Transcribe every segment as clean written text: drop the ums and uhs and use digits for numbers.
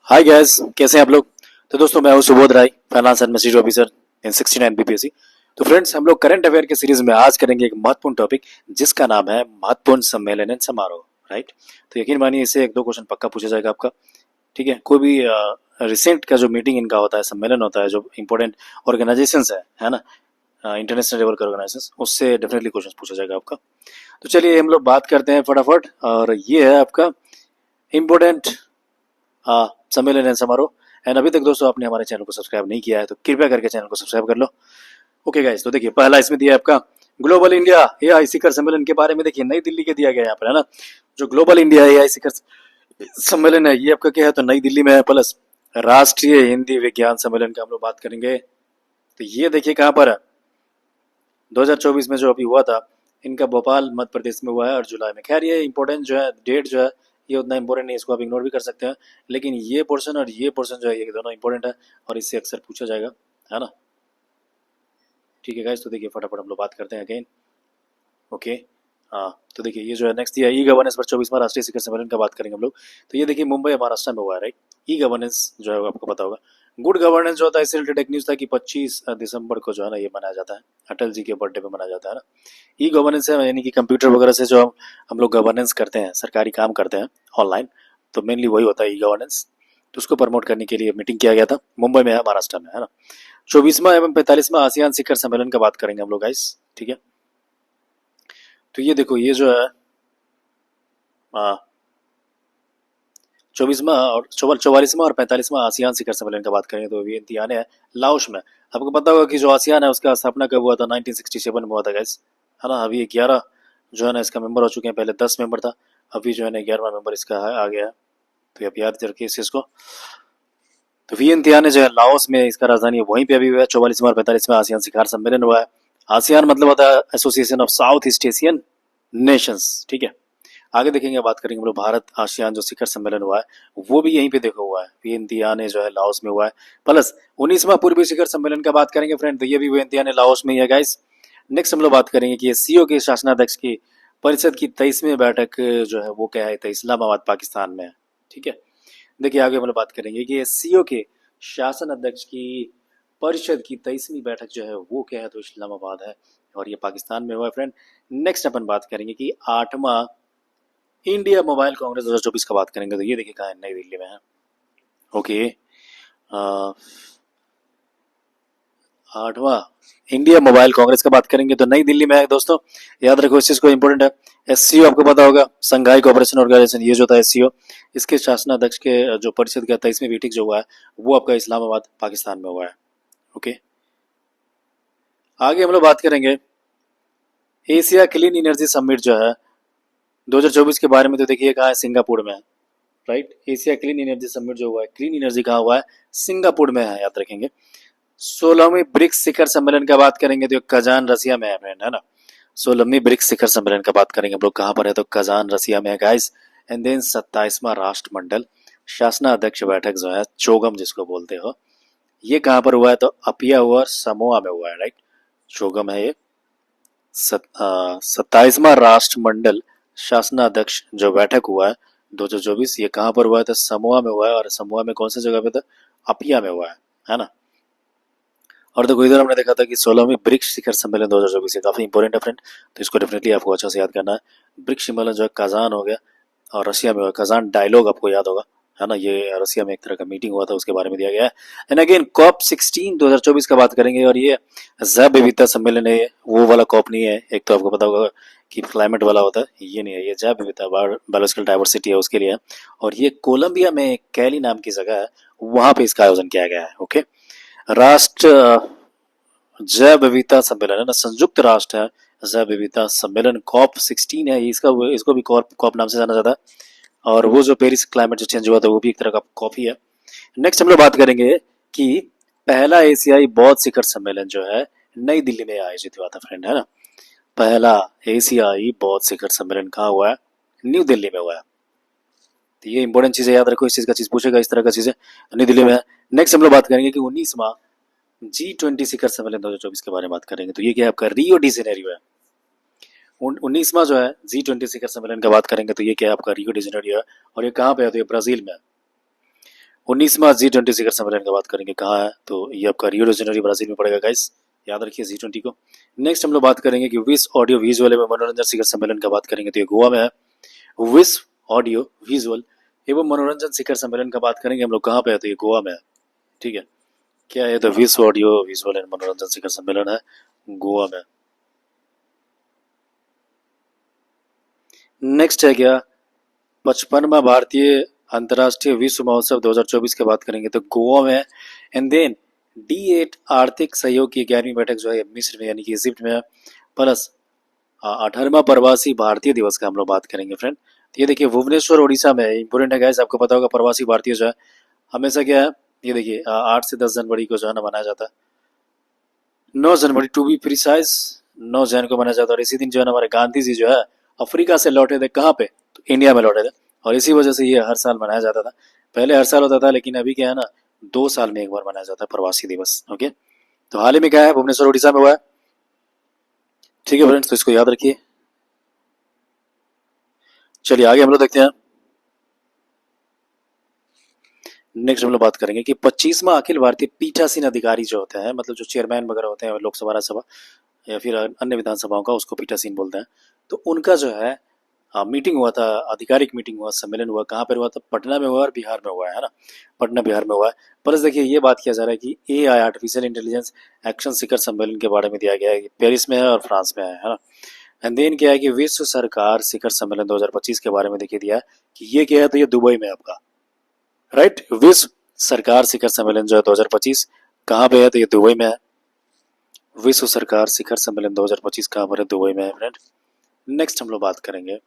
Hi guys, कैसे हैं आप लोग। तो दोस्तों, मैं हूं Subodh Rai, finance administrative officer in 69 BPSC. तो फ्रेंड्स, हम लोग करंट अफेयर के सीरीज में आज करेंगे एक महत्वपूर्ण टॉपिक जिसका नाम है महत्वपूर्ण सम्मेलन एंड समारोह। राइट। तो यकीन मानिए इससे एक दो क्वेश्चन पक्का पूछा जाएगा आपका। ठीक है। कोई भी रिसेंट का जो मीटिंग इनका होता है, सम्मेलन होता है, जो इंपॉर्टेंट ऑर्गेनाइजेशन है ना, इंटरनेशनल लेवल के ऑर्गेनाइजेशन, उससे डेफिनेटली क्वेश्चन पूछा जाएगा आपका। तो चलिए हम लोग बात करते हैं फटाफट। और ये है आपका इम्पोर्टेंट सम्मेलन एंड समारोह। एंड अभी तक दोस्तों आपने हमारे चैनल को सब्सक्राइब नहीं किया है तो कृपया करके चैनल को सब्सक्राइब कर लो। ओके गाइस, तो देखिए पहला इसमें दिया है आपका ग्लोबल इंडिया एआई शिखर सम्मेलन के बारे में। देखिए नई दिल्ली के दिया गया है यहाँ पर, है ना। जो ग्लोबल इंडिया एआई शिखर सम्मेलन है, ये आपका क्या है, तो नई दिल्ली में है। प्लस राष्ट्रीय हिंदी विज्ञान सम्मेलन का हम लोग बात करेंगे। तो ये देखिए कहाँ पर है, 2024 में जो अभी हुआ था, इनका भोपाल मध्य प्रदेश में हुआ है और जुलाई में। खैर ये इंपॉर्टेंट जो है डेट जो है, ये उतना इंपॉर्टेंट नहीं, इसको आप इग्नोर भी कर सकते हैं। लेकिन ये पोर्शन और ये पोर्शन जो है, ये दोनों इंपॉर्टेंट है और इससे अक्सर पूछा जाएगा, है ना। ठीक है गाइस, तो देखिए फटाफट हम लोग बात करते हैं अगेन। ओके। हाँ, तो देखिए ये जो है नेक्स्ट दिया, ई गवर्नेंस पर 24वां राष्ट्रीय शिखर सम्मेलन का बात करेंगे हम लोग। तो ये देखिए मुंबई महाराष्ट्र में हुआ है, राइट। ई गवर्नेंस जो है वो आपको पता होगा। गुड गवर्नेंस जो होता है, इससे रिलेटेड एक न्यूज था कि 25 दिसंबर को जो है ना, ये मनाया जाता है, अटल जी के बर्थडे पे मनाया जाता है ना। ई गवर्नेंस है, यानी कि कंप्यूटर वगैरह से जो हम लोग गवर्नेंस करते हैं, सरकारी काम करते हैं ऑनलाइन, तो मेनली वही होता है ई गवर्नेंस। तो उसको प्रमोट करने के लिए मीटिंग किया गया था, मुंबई में है, महाराष्ट्र में, है ना। 24वां एवं 45वां आसियान शिखर सम्मेलन का बात करेंगे हम लोग गाइस। ठीक है। तो ये देखो, ये जो है 24वां और 44वां और 45वां आसियान शिखर सम्मेलन का बात करेंगे तो वियंतियाने है, लाओस में। आपको पता होगा कि जो आसियान है उसका स्थापना कब हुआ था, 1967 में हुआ था गाइस, है ना। अभी 11 जो है ना इसका मेंबर हो चुके हैं, पहले 10 मेंबर था, अभी जो है ना 11वां मेंबर इसका है, आ गया है। तो आप याद रखिए इस चीज को। तो वियंतियाने जो है लाओस में, इसका राजधानी वहीं पे अभी हुआ है। 44वां और 45वां आसियान शिखर सम्मेलन हुआ है। आसियान मतलब होता है association of south east Asian Nations. ठीक है। आगे देखेंगे, बात करेंगे हम लोग भारत आसियान जो शिखर सम्मेलन हुआ है, वो भी यहीं पे देखा हुआ है, वियंतियाने जो है लाओस में हुआ है। प्लस 19वां पूर्वी शिखर सम्मेलन का बात करेंगे फ्रेंड, तो ये भी वियंतियाने लाओस में ही है गाइस। नेक्स्ट हम लोग बात करेंगे कि सीओ के शासनाध्यक्ष की परिषद की 23वीं बैठक जो है वो क्या है, तो इस्लामाबाद पाकिस्तान में है। ठीक है। देखिए आगे हम लोग बात करेंगे कि सीओ के शासन अध्यक्ष की परिषद की 23वीं बैठक जो है वो क्या है, तो इस्लामाबाद है और ये पाकिस्तान में हुआ है फ्रेंड। नेक्स्ट अपन बात करेंगे कि 8वां इंडिया मोबाइल कांग्रेस 2024 का बात करेंगे, तो ये देखिए कहाँ है, नई दिल्ली में है। ओके। 8वां इंडिया मोबाइल कांग्रेस का बात करेंगे तो नई दिल्ली में है दोस्तों, याद रखो इस चीज को, इंपॉर्टेंट है। एससीओ आपको पता होगा, संघाई कोऑपरेशन ऑर्गेनाइजेशन, ये जो था एससीओ, इसके शासनाध्यक्ष के जो परिषद का 23वीं मीटिंग जो हुआ है, वो आपका इस्लामाबाद पाकिस्तान में हुआ है। ओके। आगे हम लोग बात करेंगे एशिया क्लीन एनर्जी समिट जो है 2024 के बारे में, तो देखिए कहाँ है, सिंगापुर में है, right. Asia clean energy summit जो हुआ है, क्लीन एनर्जी कहाँ हुआ है, सिंगापुर में है, याद रखेंगे। 16वीं ब्रिक्स शिखर सम्मेलन का बात करेंगे तो कजान रसिया में है फ्रेंड, है ना। 16वीं ब्रिक्स शिखर सम्मेलन का बात करेंगे हम लोग, कहाँ पर है, तो कजान रसिया में है गाइस। एंड देन 27वां राष्ट्रमंडल शासनाध्यक्ष बैठक जो है, चोगम जिसको बोलते हो, ये कहाँ पर हुआ है, तो अपिया हुआ समोआ में हुआ है, राइट। चोगम है ये। 27वां राष्ट्रमंडल शासनाध्यक्ष जो बैठक हुआ है 2024, ये कहाँ पर हुआ है, तो समोआ में हुआ है। और समोआ में कौन सी जगह पे, था अपिया में हुआ है ना। और देखो इधर हमने देखा था कि 16वीं ब्रिक्स शिखर सम्मेलन 2024 से काफी इंपॉर्टेंट है फ्रेंड, तो इसको डेफिनेटली आपको अच्छा से याद करना है। ब्रिक्स सम्मेलन जो है कजान हो गया और रशिया में हुआ, कजान डायलॉग आपको याद होगा, है ना। ये रशिया में एक तरह का मीटिंग हुआ था, उसके बारे में दिया गया है। एंड अगेन कॉप 16 2024 का बात करेंगे, और ये जैव विविधता सम्मेलन है, वो वाला कॉप नहीं है। एक तो आपको पता होगा कि क्लाइमेट वाला होता है, ये नहीं है, ये जैव विविधता बायोलॉजिकल डाइवर्सिटी है उसके लिए। और ये कोलंबिया में कैली नाम की जगह है, वहां पे इसका आयोजन किया गया है। ओके। राष्ट्र जैव विविधता सम्मेलन है ना, संयुक्त राष्ट्र है जैव विविधता सम्मेलन, कॉप 16 है इसका, इसको भी कॉप नाम से जाना जाता है। और वो जो पेरिस क्लाइमेट जो चेंज हुआ था, वो भी एक तरह का कॉप ही है। नेक्स्ट हम लोग बात करेंगे कि पहला एशियाई बौद्ध शिखर सम्मेलन जो है नई दिल्ली में आयोजित हुआ था फ्रेंड, है ना। पहला एशियाई बौद्ध शिखर सम्मेलन कहाँ हुआ है, न्यू दिल्ली में हुआ है। तो ये इंपॉर्टेंट चीजें याद रखो, इस चीज का चीज पूछेगा, इस तरह का चीजें नई दिल्ली में है। नेक्स्ट हम लोग बात करेंगे कि 19वां G20 शिखर सम्मेलन 2024 के बारे में बात करेंगे, तो ये क्या है आपका, रियो डी जेनेरियो है। 19वां जो है G20 शिखर सम्मेलन की बात करेंगे, तो ये क्या है आपका, रियो डी जेनेरियो है। और ये कहाँ पे है, तो ये ब्राजील में है। 19वां G20 शिखर सम्मेलन की बात करेंगे, कहाँ है तो ये आपका रियो डी जेनेरो ब्राजील में पड़ेगा गाइस, याद रखिए G20 को। नेक्स्ट हम लोग बात करेंगे कि विश्व ऑडियो विजुअल एवं मनोरंजन शिखर सम्मेलन की बात करेंगे तो ये गोवा में है। विश्व ऑडियो विजुअल एवं मनोरंजन शिखर सम्मेलन की बात करेंगे हम लोग, कहाँ पे है तो ये गोवा में है, ठीक है। क्या है तो विश्व ऑडियो विजुअल एंड मनोरंजन शिखर सम्मेलन है गोवा में। नेक्स्ट है क्या 55वां भारतीय अंतर्राष्ट्रीय विश्व महोत्सव 2024 की बात करेंगे तो गोवा में है। एंड देन D8 आर्थिक सहयोग की 11वीं बैठक जो है मिस्र में यानी कि इजिप्ट में है, प्लस 18वां प्रवासी भारतीय दिवस का हम लोग बात करेंगे फ्रेंड। तो ये देखिए भुवनेश्वर उड़ीसा में इंपोर्टेंट है गाइस, आपको पता होगा प्रवासी भारतीय जो है हमेशा क्या है, ये देखिए 8 से 10 जनवरी को जो है ना मनाया जाता है, 9 जनवरी टू बी प्रिसाइज, 9 जन को मनाया जाता है। और इसी दिन जो है ना हमारे गांधी जी जो है अफ्रीका से लौटे थे, कहाँ पे तो इंडिया में लौटे थे, और इसी वजह से ये हर साल मनाया जाता था। पहले हर साल होता था लेकिन अभी क्या है ना 2 साल में एक बार मनाया जाता है प्रवासी दिवस। ओके, तो हाल ही में क्या है भुवनेश्वर उड़ीसा में हुआ है, ठीक है फ्रेंड्स, तो इसको याद रखिए। चलिए आगे हम लोग देखते हैं। नेक्स्ट हम लोग बात करेंगे कि 25वां अखिल भारतीय पीठासीन अधिकारी जो होते हैं, मतलब जो चेयरमैन वगैरह होते हैं लोकसभा राज्यसभा या फिर अन्य विधानसभाओं का, उसको पीठासीन बोलते हैं। तो उनका जो है मीटिंग हुआ था, आधिकारिक मीटिंग हुआ, सम्मेलन हुआ, कहाँ पर हुआ था, पटना में हुआ और बिहार में हुआ है ना, पटना बिहार में हुआ है। प्लस देखिए ये बात किया जा रहा है कि AI आर्टिफिशियल इंटेलिजेंस एक्शन शिखर सम्मेलन के बारे में दिया गया है, पेरिस में है और फ्रांस में है ना। एंड देन क्या है कि विश्व सरकार शिखर सम्मेलन 2025 के बारे में देखिए दिया है कि ये क्या है तो ये दुबई में आपका, राइट। विश्व सरकार शिखर सम्मेलन जो है 2025 कहाँ पे है तो ये दुबई में है। विश्व सरकार शिखर सम्मेलन 2025 कहाँ पर है, दुबई में है फ्रेंड। नेक्स्ट हम लोग बात करेंगे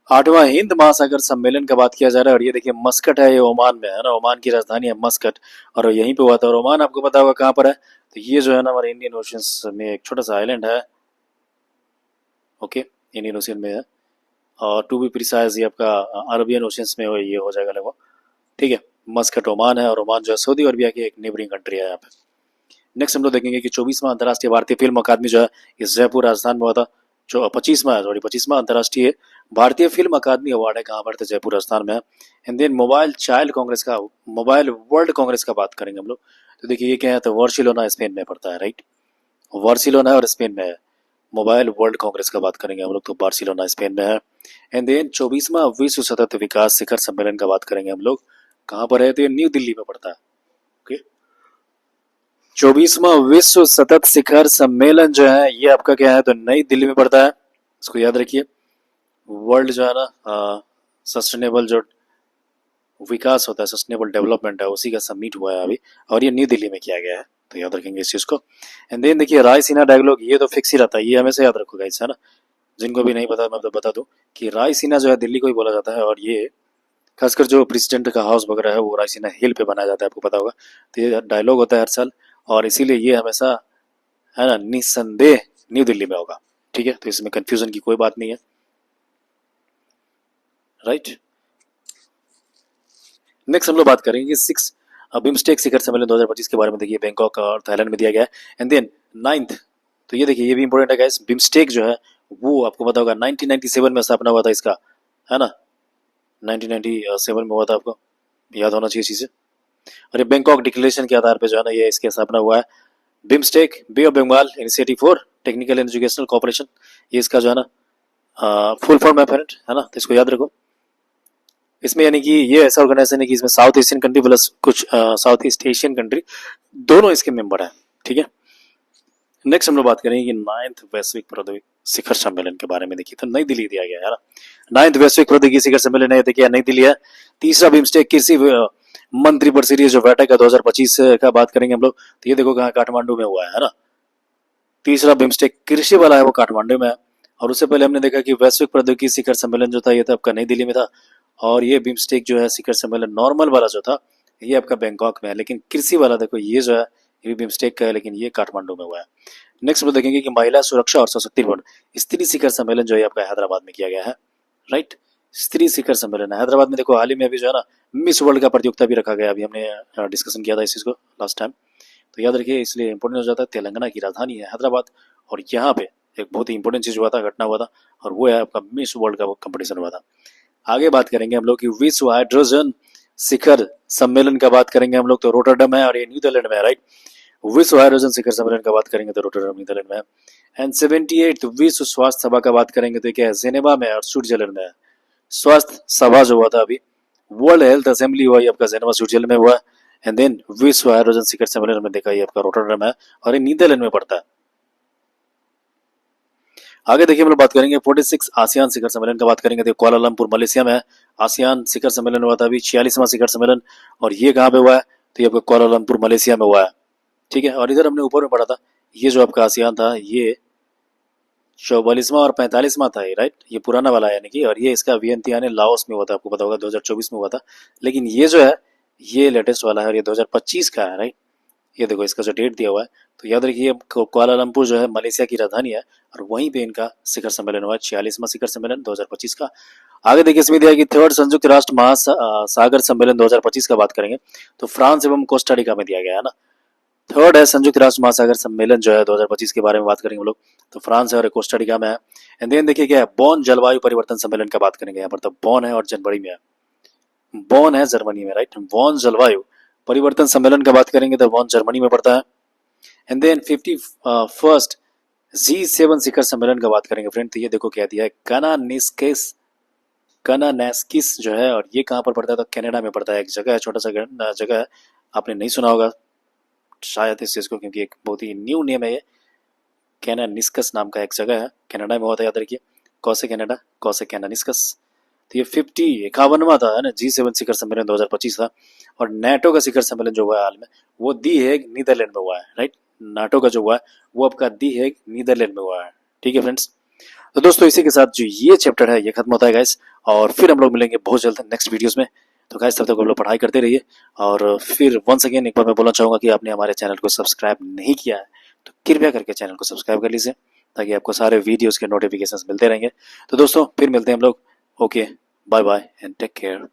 8वां हिंद महासागर सम्मेलन का बात किया जा रहा है, और ये देखिए मस्कट है, ये ओमान में है ना, ओमान की राजधानी है मस्कट, और यहीं पे हुआ था। और ओमान आपको पता होगा कहाँ पर है, तो ये जो है ना हमारे इंडियन ओशियन में एक छोटा सा आइलैंड है, ओके, इंडियन ओशियन में है, और टू बी प्रिसाइज ये आपका अरबियन ओशियंस में ये हो जाएगा लगभग, ठीक है। मस्कट ओमान है, और ओमान जो है सऊदी अरबिया की एक नेबरिंग कंट्री है यहाँ पे। नेक्स्ट हम लोग देखेंगे कि 24वां अंतर्राष्ट्रीय भारतीय फिल्म अकादमी जो है इस जयपुर राजस्थान में हुआ था। जो 25वां अंतर्राष्ट्रीय भारतीय फिल्म अकादमी अवार्ड है कहाँ पर, तो जयपुर राजस्थान में है। And then mobile world congress का बात करेंगे हम लोग, तो देखिए ये क्या है तो बार्सिलोना स्पेन में पड़ता है, राइट, बार्सिलोना और स्पेन में है। मोबाइल वर्ल्ड कांग्रेस का बात करेंगे हम लोग तो बार्सिलोना स्पेन में है। एंड देन 24वां विश्व सतत विकास शिखर सम्मेलन का बात करेंगे हम लोग, कहाँ पर है तो ये न्यू दिल्ली में पड़ता है, ओके। 24वां विश्व सतत शिखर सम्मेलन जो है ये आपका क्या है तो नई दिल्ली में पड़ता है, इसको याद रखिए। वर्ल्ड जो है ना सस्टेनेबल जो विकास होता है, सस्टेनेबल डेवलपमेंट है, उसी का समिट हुआ है अभी, और ये न्यू दिल्ली में किया गया है, तो याद रखेंगे इस चीज को। एंड देन देखिए रायसीना डायलॉग, ये तो फिक्स ही रहता है, ये हमेशा याद रखो गाइस, है ना। जिनको भी नहीं पता मैं तो बता दूं कि रायसीना जो है दिल्ली को ही बोला जाता है, और ये खासकर जो प्रेसिडेंट का हाउस वगैरह है वो रायसीना हिल पे बनाया जाता है, आपको पता होगा। तो ये डायलॉग होता है हर साल, और इसीलिए ये हमेशा है ना निस्संदेह न्यू दिल्ली में होगा, ठीक है। तो इसमें कंफ्यूजन की कोई बात नहीं है, राइट। नेक्स्ट हम लोग बात करेंगे 6 बिम्स्टेक शिखर सम्मेलन 2025 के बारे में, देखिए बैंकॉक और थाईलैंड में दिया गया है। एंड देन 9th, तो ये देखिए ये भी इंपॉर्टेंट है गाइस, बिम्स्टेक जो है वो आपको पता होगा 1997 में स्थापना हुआ था इसका, है ना, 1997 में हुआ था, आपको याद होना चाहिए चीजें। और ये बैंकॉक डिक्लेरेशन के आधार पर जो है ना ये इसकी स्थापना हुआ है। BIMSTEC bay of Bengal initiative for technical and educational cooperation, ये इसका जो है ना फुल फॉर्म है फ्रेंड, है ना, तो इसको याद रखो। इसमें यानी कि ये ऐसा ऑर्गेनाइजेशन है कि इसमें साउथ एशियन कंट्री प्लस कुछ साउथ ईस्ट एशियन कंट्री दोनों इसके मेंबर हैं, ठीक है। नेक्स्ट हम लोग बात करेंगे कि 9th वैश्विक प्रौद्योगिकी शिखर सम्मेलन के बारे में, देखिए तो नई दिल्ली दिया गया है ना, 9th वैश्विक प्रौद्योगिकी शिखर सम्मेलन है, देखिए नई दिल्ली है। तीसरा बिम्स्टेक कृषि मंत्री परिषदीय जो बैठक है 2025 का बात करेंगे हम लोग, तो ये देखो कहाँ काठमांडू में हुआ है ना। तीसरा बिम्स्टेक कृषि वाला है वो काठमांडू में है, और उससे पहले हमने देखा कि वैश्विक प्रौद्योगिकी शिखर सम्मेलन जो था ये तो आपका नई दिल्ली में था, और ये बिम्स्टेक जो है शिखर सम्मेलन नॉर्मल वाला जो था ये आपका बैंकॉक में है, लेकिन कृषि वाला देखो ये जो है ये भी बिम्स्टेक का है, लेकिन ये काठमांडू में हुआ है। नेक्स्ट हम देखेंगे कि महिला सुरक्षा और सशक्तिकरण स्त्री शिखर सम्मेलन जो है आपका हैदराबाद में किया गया है, राइट। स्त्री शिखर सम्मेलन है हैदराबाद में, देखो हाल ही में अभी जो है ना मिस वर्ल्ड का प्रतियोगिता भी रखा गया, अभी हमने डिस्कशन किया था इस चीज को लास्ट टाइम, तो याद रखिए इसलिए इंपॉर्टेंट हो जाता है। तेलंगाना की राजधानी है हैदराबाद, और यहाँ पे एक बहुत ही इंपॉर्टेंट चीज हुआ था, घटना हुआ था, और वो है आपका मिस वर्ल्ड का कंपटीशन हुआ था। आगे बात करेंगे हम लोग कि विश्व हाइड्रोजन शिखर सम्मेलन का बात करेंगे हम लोग, तो रोटरडम है और ये नीदरलैंड में है, राइट। विश्व हाइड्रोजन शिखर सम्मेलन का बात करेंगे तो रोटरडम नीदरलैंड में है। एंड 78 विश्व स्वास्थ्य सभा का बात करेंगे तो ये क्या है, जेनेवा में और स्विट्जरलैंड में है। स्वास्थ्य सभा जो हुआ था अभी, वर्ल्ड हेल्थ असेंबली हुआ, ये आपका जेनेवा स्विट्जरलैंड में हुआ। एंड देन विश्व हाइड्रोजन शिखर सम्मेलन में देखा, ये आपका रोटरडम है और ये नीदरलैंड में पड़ता है। आगे देखिए हम लोग बात करेंगे 46 आसियान शिखर सम्मेलन का बात करेंगे तो कुआलालंपुर मलेशिया में है। आसियान शिखर सम्मेलन हुआ था अभी 46वां शिखर सम्मेलन, और ये कहाँ पे हुआ है, तो ये आपका कुआलालंपुर मलेशिया में हुआ है, ठीक है। और इधर हमने ऊपर में पढ़ा था, ये जो आपका आसियान था ये 44वां और 45वां था, ये राइट, ये पुराना वाला है यानी कि, और ये इसका वियंतियान लाओस में हुआ था, आपको पता होगा 2024 में हुआ था। लेकिन ये जो है ये लेटेस्ट वाला है और ये 2025 का है, राइट। ये देखो इसका जो डेट दिया हुआ है, तो याद रखिए कुआलालंपुर जो है मलेशिया की राजधानी है और वहीं पे इनका शिखर सम्मेलन हुआ है, 46वां शिखर सम्मेलन 2025 का। आगे देखिए इसमें दिया कि थर्ड संयुक्त राष्ट्र महासागर सम्मेलन 2025 का बात करेंगे तो फ्रांस एवं कोस्टारिका में दिया गया है ना। थर्ड है संयुक्त राष्ट्र महासागर सम्मेलन जो है 2025 के बारे में बात करेंगे हम लोग, तो फ्रांस है और कोस्टारिका में है। एंड देन देखिए क्या है, बॉन जलवायु परिवर्तन सम्मेलन का बात करेंगे यहाँ पर, तो बॉन है और जनवरी में है, बॉन है जर्मनी में, राइट। बॉन जलवायु परिवर्तन सम्मेलन का बात करेंगे तो बॉन जर्मनी में पड़ता है। एंड देन 51st G7 शिखर सम्मेलन का बात करेंगे फ्रेंड, तो ये देखो क्या दिया है, कनानेस्किस जो है, और ये कहाँ पर पड़ता है, तो कनाडा में पड़ता है। एक जगह है, छोटा सा जगह है, आपने नहीं सुना होगा शायद इस चीज को, क्योंकि एक बहुत ही न्यू नेम है ये। कैनानिस्कस नाम का एक जगह है, कनाडा में हुआ था, याद रखिए, कौसे कनाडा कौसे कैनानिस्कस। तो ये 51वां था है ना G7 शिखर सम्मेलन 2025 था। और नाटो का शिखर सम्मेलन जो हुआ है हाल में, वो दी हेग नीदरलैंड में हुआ है, राइट। नाटो का जो हुआ है वो आपका दी हेग नीदरलैंड में हुआ है, ठीक है फ्रेंड्स। तो दोस्तों इसी के साथ जो ये चैप्टर है ये खत्म होता है गाइस, और फिर हम लोग मिलेंगे बहुत जल्द नेक्स्ट वीडियोस में। तो गाइस तब तक हम लोग पढ़ाई करते रहिए, और फिर वंस अगेन एक बार मैं बोलना चाहूंगा कि आपने हमारे चैनल को सब्सक्राइब नहीं किया है तो कृपया करके चैनल को सब्सक्राइब कर लीजिए, ताकि आपको सारे वीडियोस के नोटिफिकेशंस मिलते रहेंगे। तो दोस्तों फिर मिलते हैं हम लोग, okay, bye bye and take care.